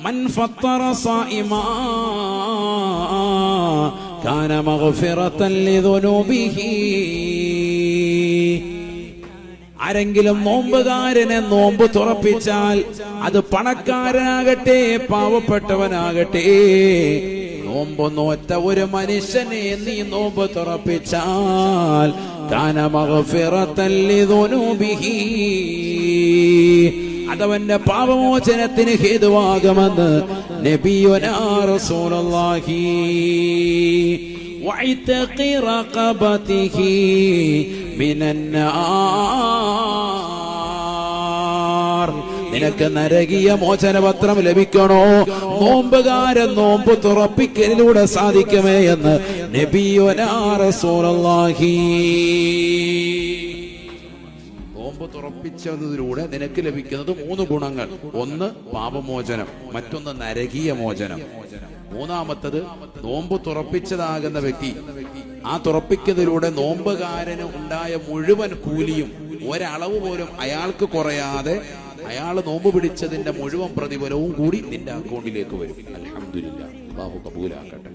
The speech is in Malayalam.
മൻ ഫത്തറ സായിമാ കാന മഗ്ഫിറതൻ ലിദുനൂബിഹി. ആരെങ്കിലും നോമ്പുകാരനെ നോമ്പ് തുറപ്പിച്ചാൽ, അത് പണക്കാരനാകട്ടെ പാവപ്പെട്ടവനാകട്ടെ, നോമ്പ് നോറ്റ ഒരു മനുഷ്യനെ നീ നോമ്പ് തുറപ്പിച്ചാൽ കാന മഗ്ഫിറതൻ ലിദുനൂബിഹി, അതവന്റെ പാപമോചനത്തിന് ഹേതുവാകുമെന്ന് നബിയുനാ റസൂലുള്ളാഹി. വഇതഖി റഖബതിഹി മിനന്നാർ. നിനക്ക് നരകീയ മോചനപത്രം ലഭിക്കണോ? നോമ്പുകാരൻ നോമ്പ് തുറപ്പിക്കലിലൂടെ സാധിക്കുമേ എന്ന് നബിയുനാ റസൂലുള്ളാഹി. നോമ്പ് തുറപ്പിച്ചതിലൂടെ നിനക്ക് ലഭിക്കുന്നത് 3 ഗുണങ്ങൾ. ഒന്ന് പാപമോചനം, മറ്റൊന്ന് നരകീയ മോചനം, മൂന്നാമത്തത് നോമ്പ് തുറപ്പിച്ചതാകുന്ന വ്യക്തി ആ തുറപ്പിക്കുന്നതിലൂടെ നോമ്പുകാരന് ഉണ്ടായ മുഴുവൻ കൂലിയും ഒരളവ് പോലും അയാൾക്ക് കുറയാതെ അയാൾ നോമ്പ് പിടിച്ചതിന്റെ മുഴുവൻ പ്രതിഫലവും കൂടി നിന്റെ അക്കൗണ്ടിലേക്ക് വരും. അൽഹംദുലില്ലാഹ്, അല്ലാഹു കബൂലാക്കട്ടെ.